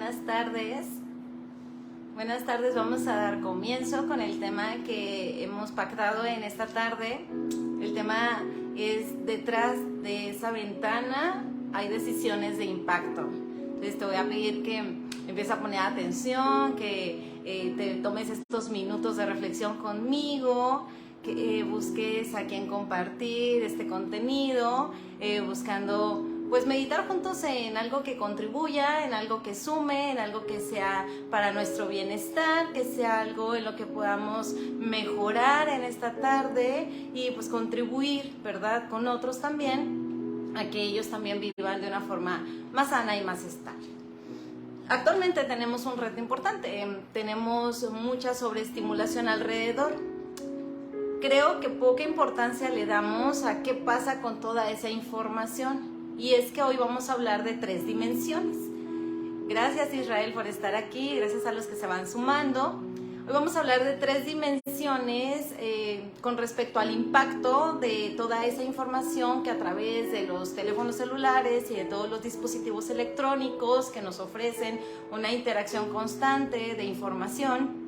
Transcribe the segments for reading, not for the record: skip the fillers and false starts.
buenas tardes. Buenas tardes, vamos a dar comienzo con el tema que hemos pactado en esta tarde. El tema es: detrás de esa ventana hay decisiones de impacto. Entonces te voy a pedir que empieces a poner atención, que te tomes estos minutos de reflexión conmigo, que busques a quien compartir este contenido, buscando pues meditar juntos en algo que contribuya, en algo que sume, en algo que sea para nuestro bienestar, que sea algo en lo que podamos mejorar en esta tarde y pues contribuir, ¿verdad?, con otros también, a que ellos también vivan de una forma más sana y más estable. Actualmente tenemos un reto importante, tenemos mucha sobreestimulación alrededor. Creo que poca importancia le damos a qué pasa con toda esa información. Y es que hoy vamos a hablar de 3 dimensiones. Gracias, Israel, por estar aquí, gracias a los que se van sumando. Hoy vamos a hablar de 3 dimensiones con respecto al impacto de toda esa información que a través de los teléfonos celulares y de todos los dispositivos electrónicos que nos ofrecen una interacción constante de información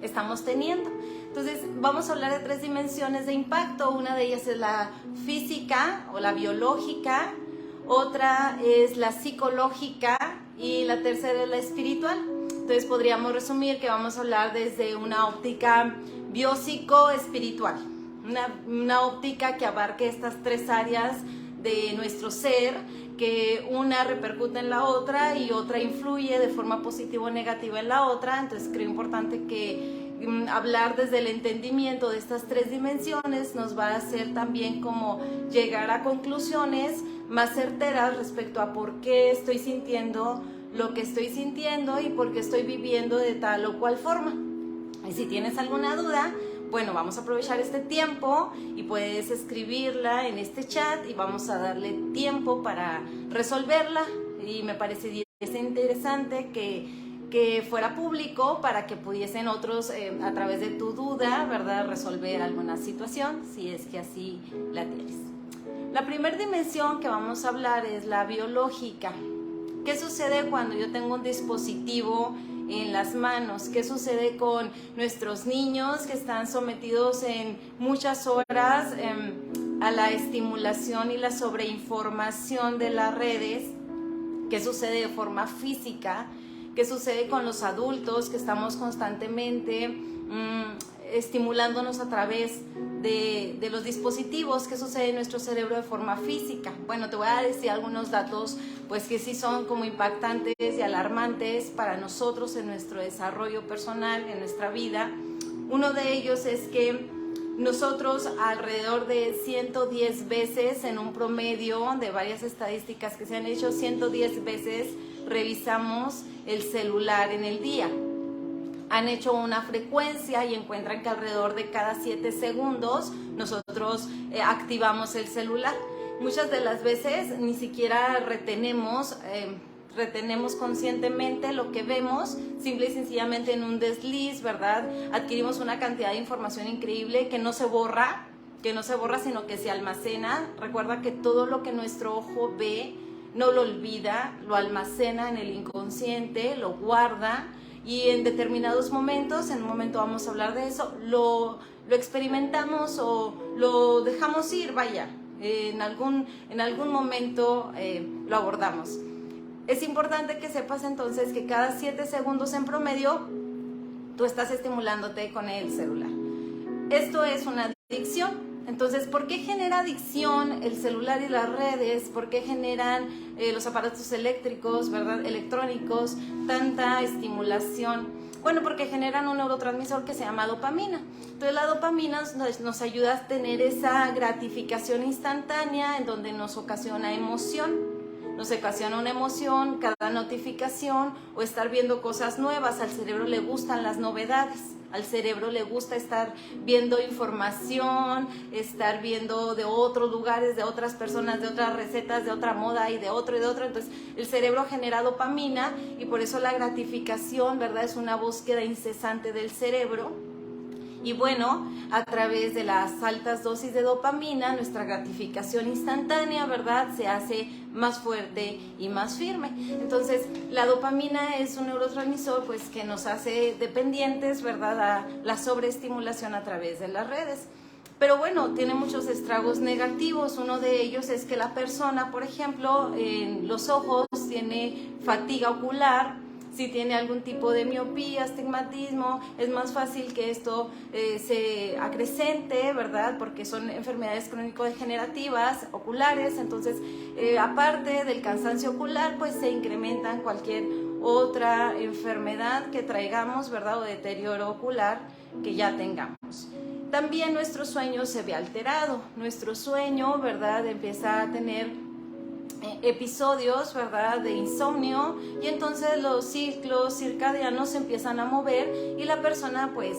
estamos teniendo. Entonces vamos a hablar de 3 dimensiones de impacto. Una de ellas es la física o la biológica, otra es la psicológica y la tercera es la espiritual. Entonces podríamos resumir que vamos a hablar desde una óptica biopsico-espiritual, una óptica que abarque estas 3 áreas de nuestro ser, que una repercute en la otra y otra influye de forma positiva o negativa en la otra. Entonces creo importante que hablar desde el entendimiento de estas 3 dimensiones nos va a hacer también como llegar a conclusiones más certeras respecto a por qué estoy sintiendo lo que estoy sintiendo y por qué estoy viviendo de tal o cual forma. Y si tienes alguna duda, bueno, vamos a aprovechar este tiempo y puedes escribirla en este chat y vamos a darle tiempo para resolverla. Y me parecería interesante que fuera público para que pudiesen otros, a través de tu duda, ¿verdad?, resolver alguna situación, si es que así la tienes. La primera dimensión que vamos a hablar es la biológica. ¿Qué sucede cuando yo tengo un dispositivo en las manos? ¿Qué sucede con nuestros niños que están sometidos en muchas horas a la estimulación y la sobreinformación de las redes? ¿Qué sucede de forma física? ¿Qué sucede con los adultos que estamos constantemente estimulándonos a través de los dispositivos? ¿Qué sucede en nuestro cerebro de forma física? Bueno, te voy a decir algunos datos pues que sí son como impactantes y alarmantes para nosotros en nuestro desarrollo personal, en nuestra vida. Uno de ellos es que nosotros alrededor de 110 veces, en un promedio de varias estadísticas que se han hecho, 110 veces revisamos el celular en el día. Han hecho una frecuencia y encuentran que alrededor de cada 7 segundos nosotros activamos el celular. Muchas de las veces ni siquiera retenemos conscientemente lo que vemos, simple y sencillamente en un desliz, ¿verdad? Adquirimos una cantidad de información increíble que no se borra, sino que se almacena. Recuerda que todo lo que nuestro ojo ve no lo olvida, lo almacena en el inconsciente, lo guarda. Y en determinados momentos, en un momento vamos a hablar de eso, lo experimentamos o lo dejamos ir, vaya, en algún momento lo abordamos. Es importante que sepas entonces que cada 7 segundos en promedio tú estás estimulándote con el celular. Esto es una adicción. Entonces, ¿por qué genera adicción el celular y las redes? ¿Por qué generan los aparatos eléctricos, ¿verdad?, electrónicos, tanta estimulación? Bueno, porque generan un neurotransmisor que se llama dopamina. Entonces, la dopamina nos ayuda a tener esa gratificación instantánea en donde nos ocasiona emoción. Nos ocasiona una emoción, cada notificación o estar viendo cosas nuevas. Al cerebro le gustan las novedades. Al cerebro le gusta estar viendo información, estar viendo de otros lugares, de otras personas, de otras recetas, de otra moda y de otro y de otro. Entonces el cerebro genera dopamina y por eso la gratificación, ¿verdad?, es una búsqueda incesante del cerebro. Y bueno, a través de las altas dosis de dopamina, nuestra gratificación instantánea, ¿verdad?, se hace más fuerte y más firme. Entonces, la dopamina es un neurotransmisor pues que nos hace dependientes, ¿verdad?, a la sobreestimulación a través de las redes. Pero bueno, tiene muchos estragos negativos. Uno de ellos es que la persona, por ejemplo, en los ojos tiene fatiga ocular. Si tiene algún tipo de miopía, astigmatismo, es más fácil que esto se acrecente, ¿verdad? Porque son enfermedades crónico-degenerativas oculares. Entonces, aparte del cansancio ocular, pues se incrementan cualquier otra enfermedad que traigamos, ¿verdad? O deterioro ocular que ya tengamos. También nuestro sueño se ve alterado. Nuestro sueño, ¿verdad?, empieza a tener episodios, ¿verdad?, de insomnio, y entonces los ciclos circadianos se empiezan a mover y la persona pues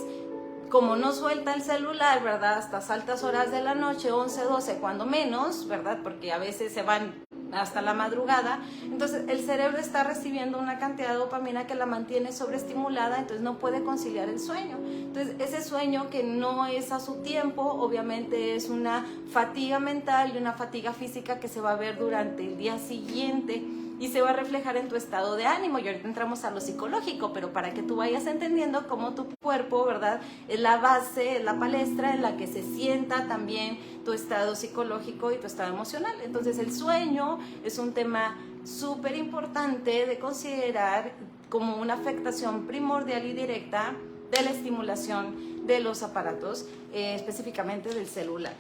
como no suelta el celular, ¿verdad?, hasta altas horas de la noche, 11, 12 cuando menos, ¿verdad?, porque a veces se van hasta la madrugada, entonces el cerebro está recibiendo una cantidad de dopamina que la mantiene sobreestimulada, entonces no puede conciliar el sueño. Entonces ese sueño que no es a su tiempo, obviamente es una fatiga mental y una fatiga física que se va a ver durante el día siguiente y se va a reflejar en tu estado de ánimo. Y ahorita entramos a lo psicológico, pero para que tú vayas entendiendo cómo tu cuerpo, ¿verdad?, es la base, es la palestra en la que se sienta también tu estado psicológico y tu estado emocional. Entonces el sueño es un tema súper importante de considerar como una afectación primordial y directa de la estimulación de los aparatos, específicamente del celular.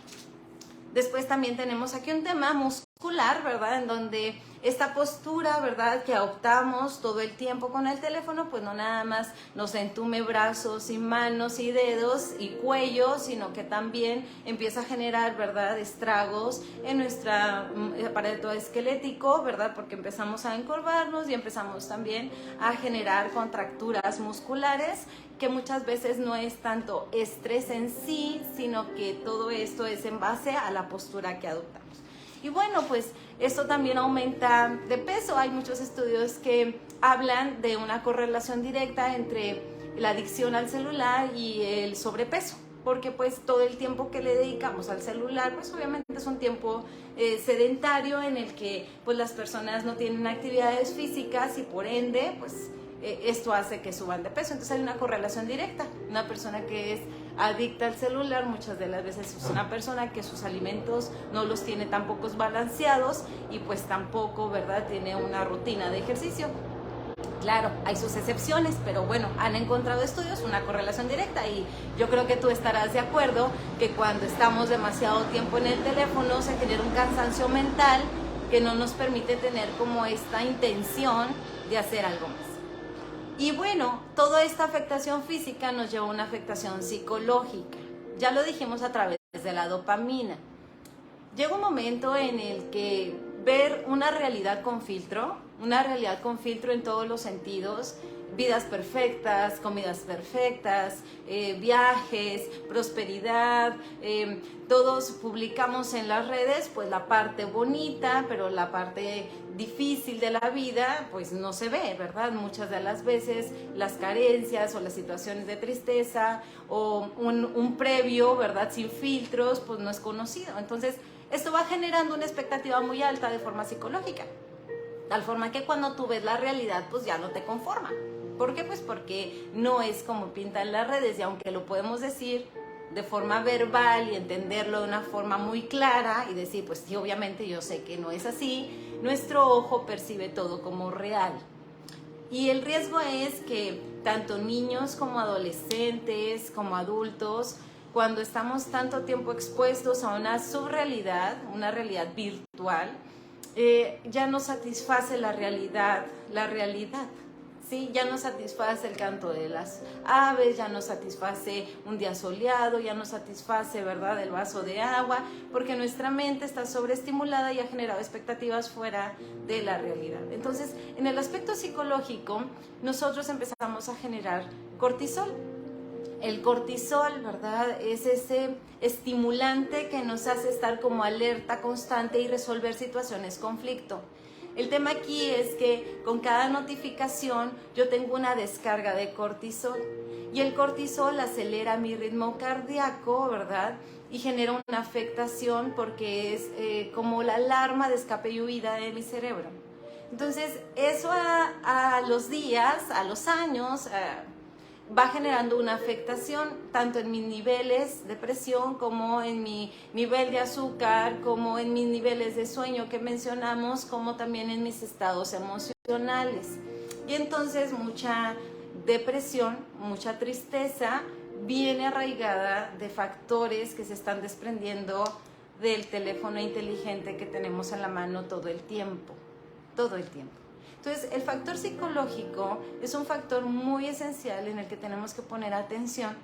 Después también tenemos aquí un tema muscular, ¿verdad?, en donde esta postura, ¿verdad?, que adoptamos todo el tiempo con el teléfono, pues no nada más nos entume brazos y manos y dedos y cuello, sino que también empieza a generar, ¿verdad?, estragos en nuestro aparato esquelético, ¿verdad?, porque empezamos a encorvarnos y empezamos también a generar contracturas musculares, que muchas veces no es tanto estrés en sí, sino que todo esto es en base a la postura que adoptamos. Y bueno, pues esto también aumenta de peso. Hay muchos estudios que hablan de una correlación directa entre la adicción al celular y el sobrepeso, porque pues todo el tiempo que le dedicamos al celular, pues obviamente es un tiempo sedentario en el que pues las personas no tienen actividades físicas y por ende pues esto hace que suban de peso. Entonces hay una correlación directa. Una persona que es adicta al celular muchas de las veces es una persona que sus alimentos no los tiene tampoco balanceados y pues tampoco, ¿verdad?, tiene una rutina de ejercicio. Claro, hay sus excepciones, pero bueno, han encontrado estudios una correlación directa y yo creo que tú estarás de acuerdo que cuando estamos demasiado tiempo en el teléfono se genera un cansancio mental que no nos permite tener como esta intención de hacer algo más. Y bueno, toda esta afectación física nos lleva a una afectación psicológica. Ya lo dijimos a través de la dopamina. Llega un momento en el que ver una realidad con filtro en todos los sentidos, vidas perfectas, comidas perfectas, viajes, prosperidad, todos publicamos en las redes pues la parte bonita, pero la parte difícil de la vida pues no se ve, ¿verdad? Muchas de las veces las carencias o las situaciones de tristeza o un previo, ¿verdad?, sin filtros pues no es conocido. Entonces esto va generando una expectativa muy alta de forma psicológica, tal forma que cuando tú ves la realidad pues ya no te conforma. ¿Por qué? Pues porque no es como pintan las redes, y aunque lo podemos decir de forma verbal y entenderlo de una forma muy clara y decir, pues sí, obviamente yo sé que no es así, nuestro ojo percibe todo como real. Y el riesgo es que tanto niños como adolescentes, como adultos, cuando estamos tanto tiempo expuestos a una subrealidad, una realidad virtual, ya no satisface la realidad, ¿sí? Ya no satisface el canto de las aves, ya no satisface un día soleado, ya no satisface, ¿verdad?, el vaso de agua, porque nuestra mente está sobreestimulada y ha generado expectativas fuera de la realidad. Entonces, en el aspecto psicológico, nosotros empezamos a generar cortisol. El cortisol, ¿verdad?, es ese estimulante que nos hace estar como alerta constante y resolver situaciones conflicto. El tema aquí es que con cada notificación yo tengo una descarga de cortisol Y el cortisol acelera mi ritmo cardíaco, ¿verdad? Y genera una afectación porque es como la alarma de escape y huida de mi cerebro. Entonces, eso a los días, a los años, va generando una afectación tanto en mis niveles de presión como en mi nivel de azúcar, como en mis niveles de sueño que mencionamos, como también en mis estados emocionales. Y entonces mucha depresión, mucha tristeza viene arraigada de factores que se están desprendiendo del teléfono inteligente que tenemos en la mano todo el tiempo, todo el tiempo. Entonces, el factor psicológico es un factor muy esencial en el que tenemos que poner atención,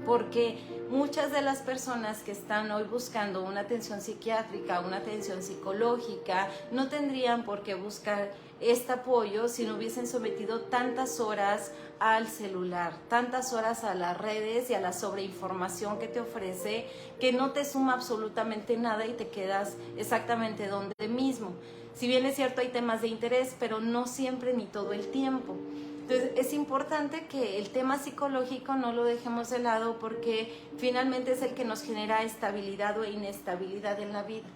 porque muchas de las personas que están hoy buscando una atención psiquiátrica, una atención psicológica, no tendrían por qué buscar este apoyo si no hubiesen sometido tantas horas al celular, tantas horas a las redes y a la sobreinformación que te ofrece, que no te suma absolutamente nada y te quedas exactamente donde mismo. Si bien es cierto, hay temas de interés, pero no siempre ni todo el tiempo. Entonces, es importante que el tema psicológico no lo dejemos de lado porque finalmente es el que nos genera estabilidad o inestabilidad en la vida.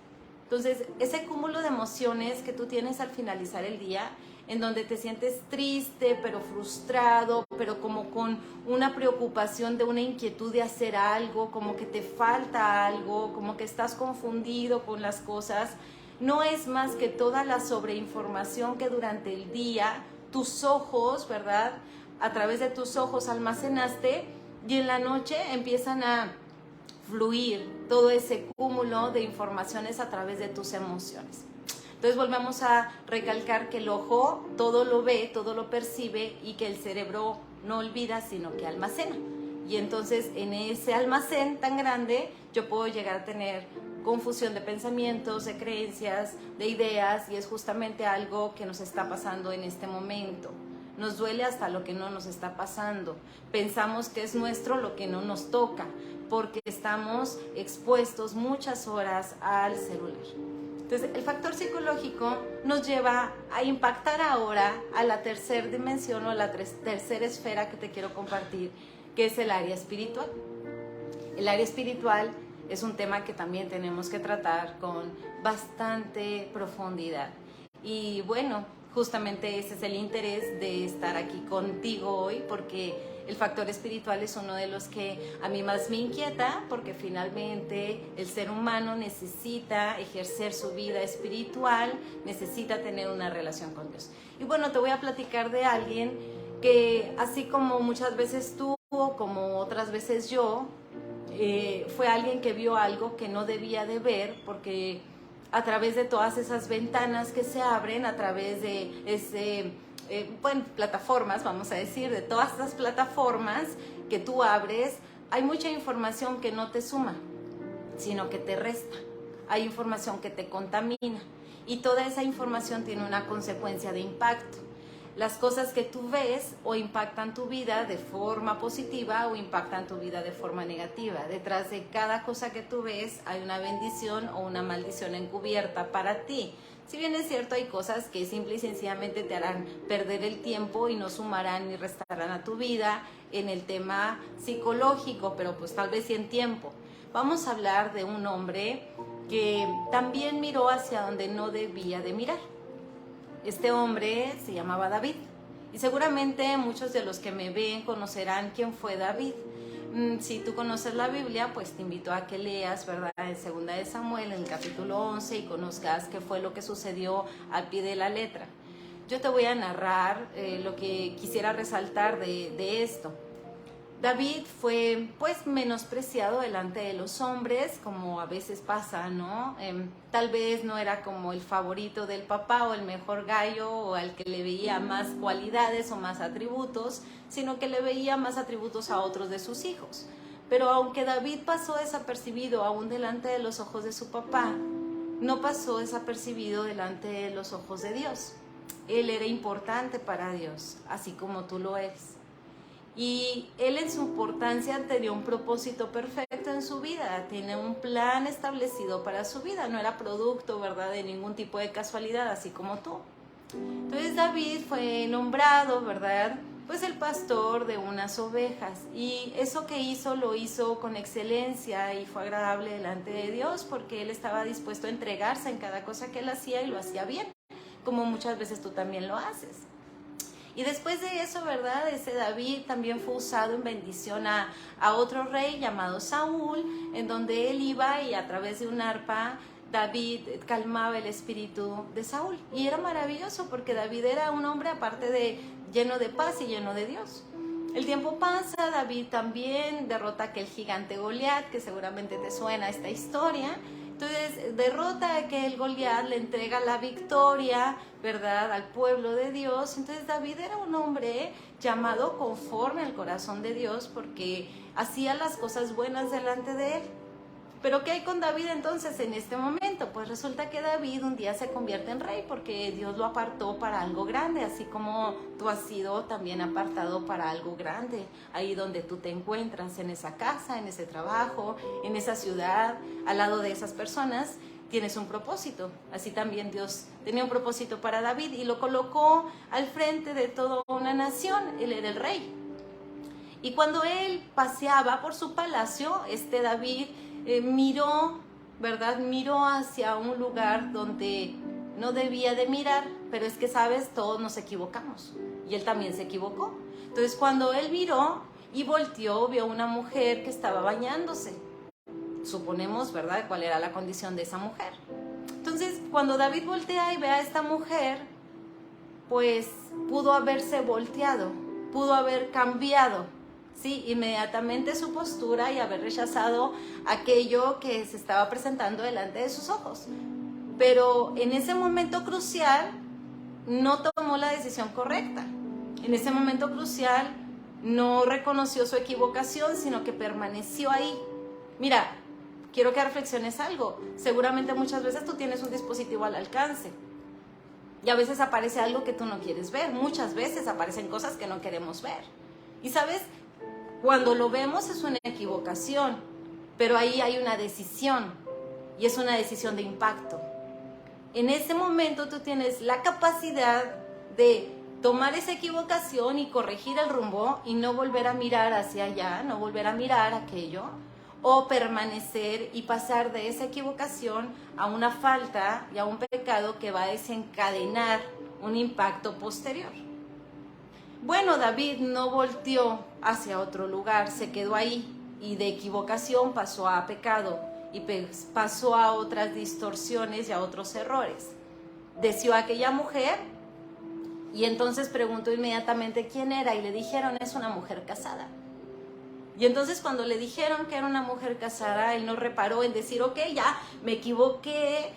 Entonces, ese cúmulo de emociones que tú tienes al finalizar el día, en donde te sientes triste, pero frustrado, pero como con una preocupación de una inquietud de hacer algo, como que te falta algo, como que estás confundido con las cosas, no es más que toda la sobreinformación que durante el día tus ojos, ¿verdad? A través de tus ojos almacenaste y en la noche empiezan a fluir todo ese cúmulo de informaciones a través de tus emociones. Entonces volvemos a recalcar que el ojo todo lo ve, todo lo percibe y que el cerebro no olvida, sino que almacena. Y entonces en ese almacén tan grande yo puedo llegar a tener confusión de pensamientos, de creencias, de ideas, y es justamente algo que nos está pasando en este momento. Nos duele hasta lo que no nos está pasando. Pensamos que es nuestro lo que no nos toca, porque estamos expuestos muchas horas al celular. Entonces, el factor psicológico nos lleva a impactar ahora a la tercera dimensión o a la tercera esfera que te quiero compartir, que es el área espiritual. El área espiritual es un tema que también tenemos que tratar con bastante profundidad. Y bueno, justamente ese es el interés de estar aquí contigo hoy, porque el factor espiritual es uno de los que a mí más me inquieta, porque finalmente el ser humano necesita ejercer su vida espiritual, necesita tener una relación con Dios. Y bueno, te voy a platicar de alguien que, así como muchas veces tú, como otras veces yo, fue alguien que vio algo que no debía de ver, porque a través de todas esas ventanas que se abren, a través de plataformas, vamos a decir, de todas estas plataformas que tú abres, hay mucha información que no te suma, sino que te resta. Hay información que te contamina y toda esa información tiene una consecuencia de impacto. Las cosas que tú ves o impactan tu vida de forma positiva o impactan tu vida de forma negativa. Detrás de cada cosa que tú ves hay una bendición o una maldición encubierta para ti. Si bien es cierto, hay cosas que simple y sencillamente te harán perder el tiempo y no sumarán ni restarán a tu vida en el tema psicológico, pero pues tal vez sí en tiempo. Vamos a hablar de un hombre que también miró hacia donde no debía de mirar. Este hombre se llamaba David y seguramente muchos de los que me ven conocerán quién fue David. Si tú conoces la Biblia, pues te invito a que leas, ¿verdad?, en 2 de Samuel, en el capítulo 11, y conozcas qué fue lo que sucedió al pie de la letra. Yo te voy a narrar lo que quisiera resaltar de esto. David fue pues menospreciado delante de los hombres, como a veces pasa, ¿no? Tal vez no era como el favorito del papá o el mejor gallo o al que le veía más cualidades o más atributos, sino que le veía más atributos a otros de sus hijos. Pero aunque David pasó desapercibido aún delante de los ojos de su papá, no pasó desapercibido delante de los ojos de Dios. Él era importante para Dios, así como tú lo eres. Y él en su importancia tenía un propósito perfecto en su vida, tiene un plan establecido para su vida, no era producto, ¿verdad?, de ningún tipo de casualidad, así como tú. Entonces David fue nombrado, ¿verdad?, pues el pastor de unas ovejas. Y eso que hizo, lo hizo con excelencia y fue agradable delante de Dios, porque él estaba dispuesto a entregarse en cada cosa que él hacía y lo hacía bien, como muchas veces tú también lo haces. Y después de eso, ¿verdad? Ese David también fue usado en bendición a otro rey llamado Saúl, en donde él iba y a través de un arpa David calmaba el espíritu de Saúl. Y era maravilloso porque David era un hombre aparte de lleno de paz y lleno de Dios. El tiempo pasa, David también derrota a aquel gigante Goliat, que seguramente te suena esta historia. Entonces derrota a aquel Goliat, le entrega la victoria, ¿verdad?, al pueblo de Dios. Entonces David era un hombre llamado conforme al corazón de Dios porque hacía las cosas buenas delante de él. Pero ¿qué hay con David entonces en este momento? Pues resulta que David un día se convierte en rey porque Dios lo apartó para algo grande, así como tú has sido también apartado para algo grande, ahí donde tú te encuentras, en esa casa, en ese trabajo, en esa ciudad, al lado de esas personas, tienes un propósito. Así también Dios tenía un propósito para David y lo colocó al frente de toda una nación. Él era el rey. Y cuando él paseaba por su palacio, David miró, ¿verdad? Miró hacia un lugar donde no debía de mirar, pero es que, ¿sabes? Todos nos equivocamos y él también se equivocó. Entonces, cuando él miró y volteó, vio una mujer que estaba bañándose. Suponemos, ¿verdad?, cuál era la condición de esa mujer. Entonces, cuando David voltea y ve a esta mujer, pues pudo haberse volteado, pudo haber cambiado, sí, inmediatamente su postura y haber rechazado aquello que se estaba presentando delante de sus ojos. Pero en ese momento crucial no tomó la decisión correcta. En ese momento crucial no reconoció su equivocación, sino que permaneció ahí. Mira, quiero que reflexiones algo. Seguramente muchas veces tú tienes un dispositivo al alcance y a veces aparece algo que tú no quieres ver. Muchas veces aparecen cosas que no queremos ver. Y ¿sabes? Cuando lo vemos es una equivocación, pero ahí hay una decisión y es una decisión de impacto. En ese momento tú tienes la capacidad de tomar esa equivocación y corregir el rumbo y no volver a mirar hacia allá, no volver a mirar aquello, o permanecer y pasar de esa equivocación a una falta y a un pecado que va a desencadenar un impacto posterior. Bueno, David no volteó hacia otro lugar, se quedó ahí y de equivocación pasó a pecado y pasó a otras distorsiones y a otros errores. Deseó a aquella mujer y entonces preguntó inmediatamente quién era y le dijeron es una mujer casada. Y entonces cuando le dijeron que era una mujer casada, él no reparó en decir, ok, ya me equivoqué,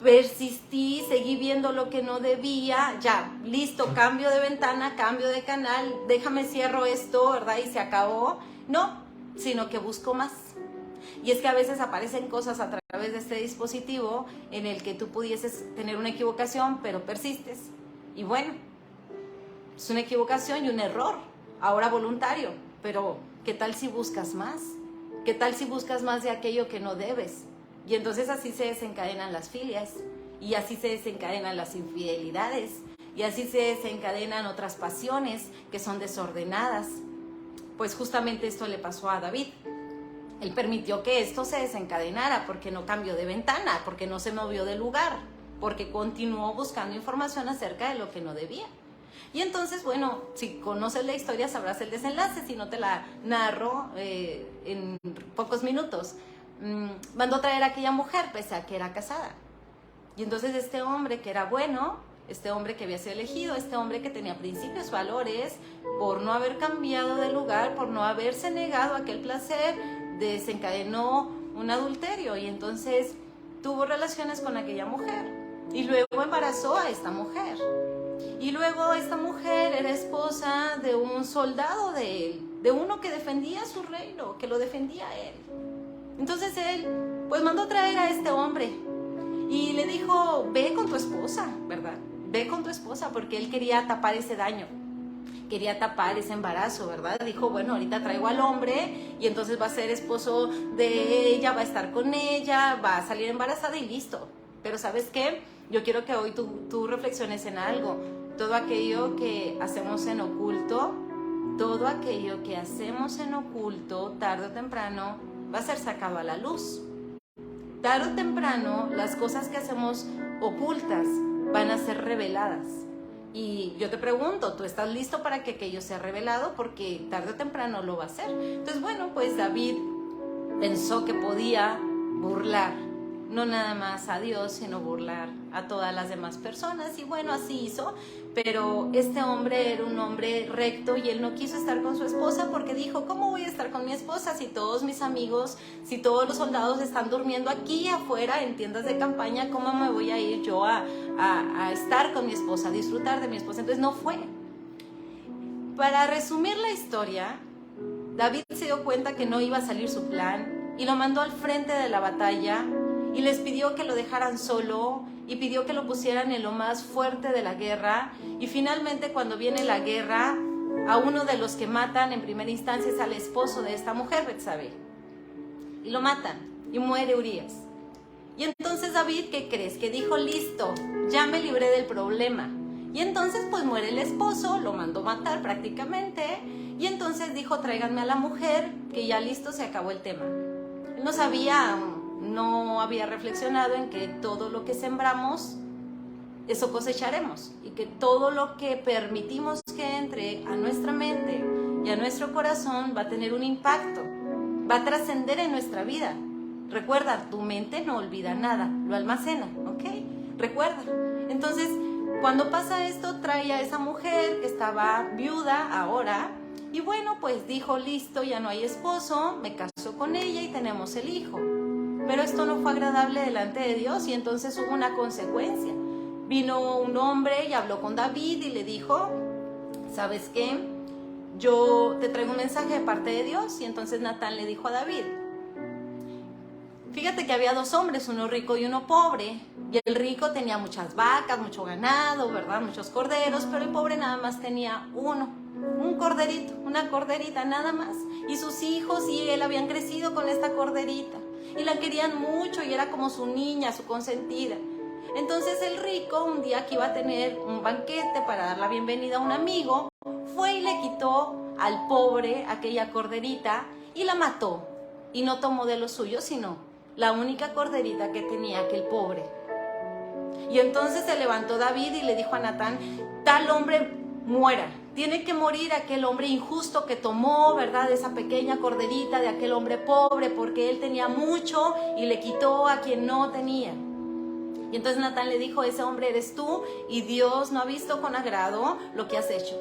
persistí, seguí viendo lo que no debía, ya, listo, cambio de ventana, cambio de canal, déjame cierro esto, ¿verdad? Y se acabó. No, sino que busco más. Y es que a veces aparecen cosas a través de este dispositivo en el que tú pudieses tener una equivocación, pero persistes. Y bueno, es una equivocación y un error, ahora voluntario, pero ¿qué tal si buscas más? ¿Qué tal si buscas más de aquello que no debes? Y entonces así se desencadenan las filias, y así se desencadenan las infidelidades, y así se desencadenan otras pasiones que son desordenadas. Pues justamente esto le pasó a David. Él permitió que esto se desencadenara porque no cambió de ventana, porque no se movió de lugar, porque continuó buscando información acerca de lo que no debía. Y entonces, bueno, si conoces la historia sabrás el desenlace, si no te la narro en pocos minutos. Mandó a traer a aquella mujer pese a que era casada. Y entonces este hombre que era bueno, este hombre que había sido elegido, este hombre que tenía principios, valores, por no haber cambiado de lugar, por no haberse negado a aquel placer, desencadenó un adulterio y entonces tuvo relaciones con aquella mujer y luego embarazó a esta mujer. Y luego esta mujer era esposa de un soldado de él, de uno que defendía su reino, que lo defendía a él. Entonces él pues mandó a traer a este hombre y le dijo, ve con tu esposa, ¿verdad? Ve con tu esposa, porque él quería tapar ese daño, quería tapar ese embarazo, ¿verdad? Dijo, bueno, ahorita traigo al hombre y entonces va a ser esposo de ella, va a estar con ella, va a salir embarazada y listo. Pero ¿sabes qué? Yo quiero que hoy tú reflexiones en algo. Todo aquello que hacemos en oculto todo aquello que hacemos en oculto, tarde o temprano, va a ser sacado a la luz. Tarde o temprano, las cosas que hacemos ocultas van a ser reveladas. Y yo te pregunto, ¿tú estás listo para que aquello sea revelado? Porque tarde o temprano lo va a hacer. Entonces, bueno, pues David pensó que podía burlar, no nada más a Dios, sino burlar a todas las demás personas. Y bueno, así hizo. Pero este hombre era un hombre recto y él no quiso estar con su esposa porque dijo, ¿cómo voy a estar con mi esposa si todos mis amigos, si todos los soldados están durmiendo aquí afuera en tiendas de campaña? ¿Cómo me voy a ir yo a estar con mi esposa, a disfrutar de mi esposa? Entonces no fue. Para resumir la historia, David se dio cuenta que no iba a salir su plan y lo mandó al frente de la batalla y les pidió que lo dejaran solo y pidió que lo pusieran en lo más fuerte de la guerra. Y finalmente, cuando viene la guerra, a uno de los que matan en primera instancia es al esposo de esta mujer, Betsabé, y lo matan y muere Urías. Y entonces David, ¿qué crees? Que dijo, listo, ya me libré del problema. Y entonces pues muere el esposo, lo mandó matar prácticamente, y entonces dijo, tráiganme a la mujer, que ya listo, se acabó el tema. Él no había reflexionado en que todo lo que sembramos, eso cosecharemos, y que todo lo que permitimos que entre a nuestra mente y a nuestro corazón va a tener un impacto, va a trascender en nuestra vida. Recuerda, tu mente no olvida nada, lo almacena, ¿ok? Recuerda. Entonces, cuando pasa esto, trae a esa mujer que estaba viuda ahora, y bueno, pues dijo, listo, ya no hay esposo, me caso con ella y tenemos el hijo. Pero esto no fue agradable delante de Dios y entonces hubo una consecuencia. Vino un hombre y habló con David y le dijo, ¿sabes qué? Yo te traigo un mensaje de parte de Dios. Y entonces Natán le dijo a David, fíjate que había dos hombres, uno rico y uno pobre. Y el rico tenía muchas vacas, mucho ganado, ¿verdad? Muchos corderos, pero el pobre nada más tenía un corderito, una corderita nada más. Y sus hijos y él habían crecido con esta corderita. Y la querían mucho y era como su niña, su consentida. Entonces el rico, un día que iba a tener un banquete para dar la bienvenida a un amigo, fue y le quitó al pobre aquella corderita y la mató. Y no tomó de lo suyo, sino la única corderita que tenía aquel pobre. Y entonces se levantó David y le dijo a Natán, tal hombre muera. Tiene que morir aquel hombre injusto que tomó, ¿verdad?, esa pequeña corderita de aquel hombre pobre, porque él tenía mucho y le quitó a quien no tenía. Y entonces Natán le dijo, ese hombre eres tú y Dios no ha visto con agrado lo que has hecho.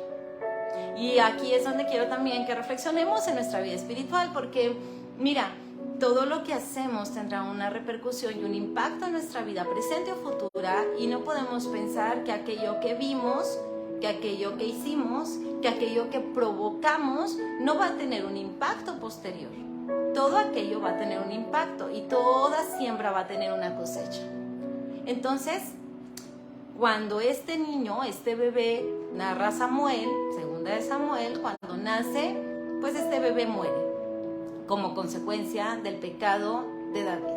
Y aquí es donde quiero también que reflexionemos en nuestra vida espiritual, porque mira, todo lo que hacemos tendrá una repercusión y un impacto en nuestra vida presente o futura, y no podemos pensar que aquello que vimos, que aquello que hicimos, que aquello que provocamos no va a tener un impacto posterior. Todo aquello va a tener un impacto y toda siembra va a tener una cosecha. Entonces, cuando este niño, este bebé, narra Samuel, segunda de Samuel, cuando nace, pues este bebé muere como consecuencia del pecado de David.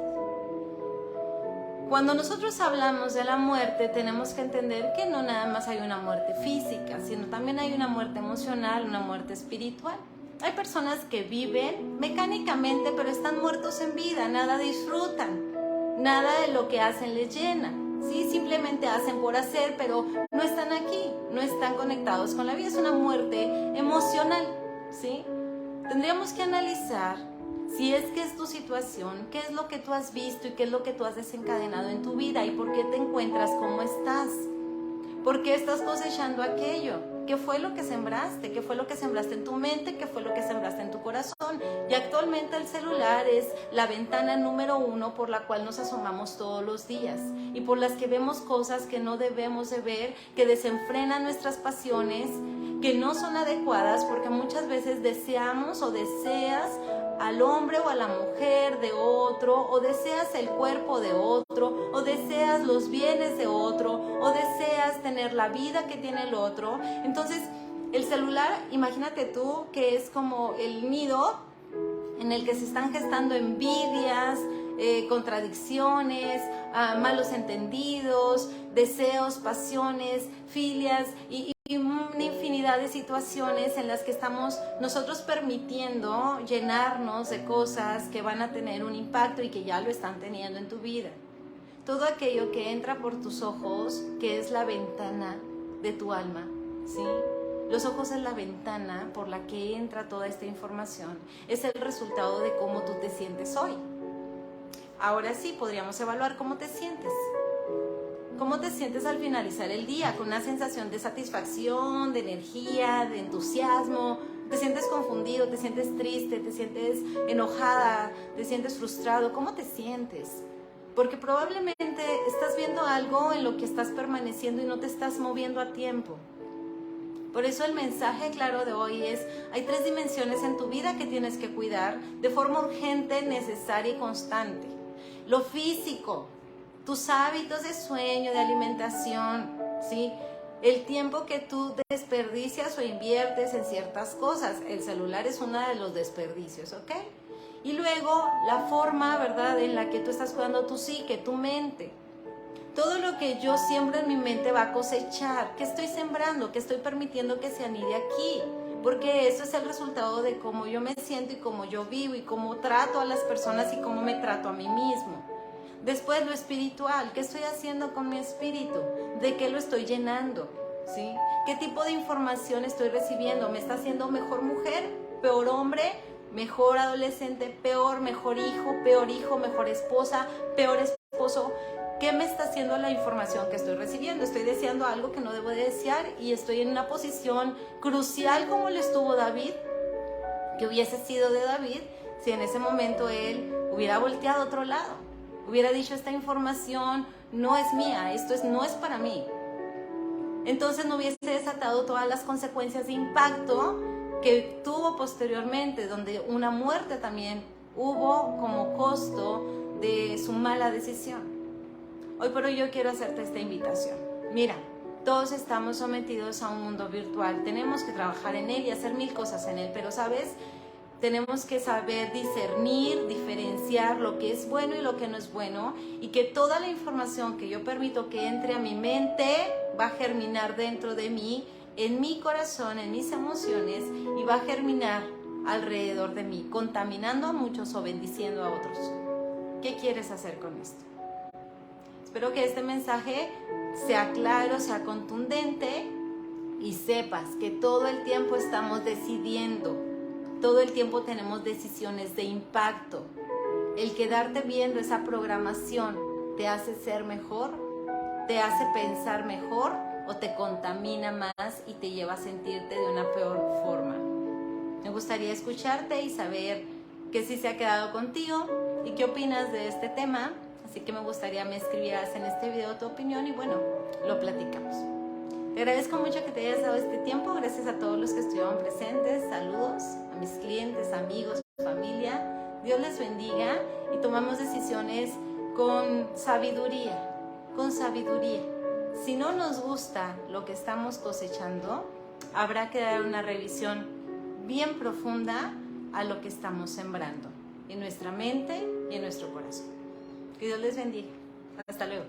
Cuando nosotros hablamos de la muerte, tenemos que entender que no nada más hay una muerte física, sino también hay una muerte emocional, una muerte espiritual. Hay personas que viven mecánicamente, pero están muertos en vida, nada disfrutan, nada de lo que hacen les llena, ¿sí? Simplemente hacen por hacer, pero no están aquí, no están conectados con la vida. Es una muerte emocional, ¿sí? Tendríamos que analizar si es que es tu situación, qué es lo que tú has visto y qué es lo que tú has desencadenado en tu vida y por qué te encuentras como estás. ¿Por qué estás cosechando aquello? ¿Qué fue lo que sembraste? ¿Qué fue lo que sembraste en tu mente? ¿Qué fue lo que sembraste en tu corazón? Y actualmente el celular es la ventana número 1 por la cual nos asomamos todos los días y por las que vemos cosas que no debemos de ver, que desenfrenan nuestras pasiones, que no son adecuadas, porque muchas veces deseamos o deseas al hombre o a la mujer de otro, o deseas el cuerpo de otro, o deseas los bienes de otro, o deseas tener la vida que tiene el otro. Entonces, el celular, imagínate tú que es como el nido en el que se están gestando envidias, contradicciones, malos entendidos, deseos, pasiones, filias y una infinidad de situaciones en las que estamos nosotros permitiendo llenarnos de cosas que van a tener un impacto y que ya lo están teniendo en tu vida. Todo aquello que entra por tus ojos, que es la ventana de tu alma, ¿sí? Los ojos es la ventana por la que entra toda esta información. Es el resultado de cómo tú te sientes hoy. Ahora sí, podríamos evaluar cómo te sientes. ¿Cómo te sientes al finalizar el día? ¿Con una sensación de satisfacción, de energía, de entusiasmo? ¿Te sientes confundido? ¿Te sientes triste? ¿Te sientes enojada? ¿Te sientes frustrado? ¿Cómo te sientes? Porque probablemente estás viendo algo en lo que estás permaneciendo y no te estás moviendo a tiempo. Por eso el mensaje claro de hoy es, hay 3 dimensiones en tu vida que tienes que cuidar de forma urgente, necesaria y constante. Lo físico, tus hábitos de sueño, de alimentación, ¿sí? El tiempo que tú desperdicias o inviertes en ciertas cosas. El celular es uno de los desperdicios, ¿ok? Y luego la forma, ¿verdad?, en la que tú estás cuidando tu psique, tu mente. Todo lo que yo siembro en mi mente va a cosechar. ¿Qué estoy sembrando? ¿Qué estoy permitiendo que se anide aquí? Porque eso es el resultado de cómo yo me siento y cómo yo vivo y cómo trato a las personas y cómo me trato a mí mismo. Después lo espiritual. ¿Qué estoy haciendo con mi espíritu? ¿De qué lo estoy llenando? ¿Sí? ¿Qué tipo de información estoy recibiendo? ¿Me está haciendo mejor mujer? ¿Peor hombre? ¿Mejor adolescente? ¿Peor? ¿Mejor hijo? ¿Mejor esposa? ¿Peor esposo? ¿Qué me está haciendo la información que estoy recibiendo? Estoy deseando algo que no debo de desear y estoy en una posición crucial como lo estuvo David, que hubiese sido de David si en ese momento él hubiera volteado a otro lado, hubiera dicho esta información no es mía, no es para mí. Entonces no hubiese desatado todas las consecuencias de impacto que tuvo posteriormente, donde una muerte también hubo como costo de su mala decisión. Hoy por hoy yo quiero hacerte esta invitación. Mira, todos estamos sometidos a un mundo virtual. Tenemos que trabajar en él y hacer 1000 cosas en él. Pero, ¿sabes? Tenemos que saber discernir, diferenciar lo que es bueno y lo que no es bueno. Y que toda la información que yo permito que entre a mi mente va a germinar dentro de mí, en mi corazón, en mis emociones. Y va a germinar alrededor de mí, contaminando a muchos o bendiciendo a otros. ¿Qué quieres hacer con esto? Espero que este mensaje sea claro, sea contundente y sepas que todo el tiempo estamos decidiendo, todo el tiempo tenemos decisiones de impacto. El quedarte viendo esa programación te hace ser mejor, te hace pensar mejor o te contamina más y te lleva a sentirte de una peor forma. Me gustaría escucharte y saber que sí se ha quedado contigo y qué opinas de este tema. Así que me gustaría me escribieras en este video tu opinión y bueno, lo platicamos. Te agradezco mucho que te hayas dado este tiempo. Gracias a todos los que estuvieron presentes. Saludos a mis clientes, amigos, familia. Dios les bendiga y tomamos decisiones con sabiduría, con sabiduría. Si no nos gusta lo que estamos cosechando, habrá que dar una revisión bien profunda a lo que estamos sembrando en nuestra mente y en nuestro corazón. Que Dios les bendiga. Hasta luego.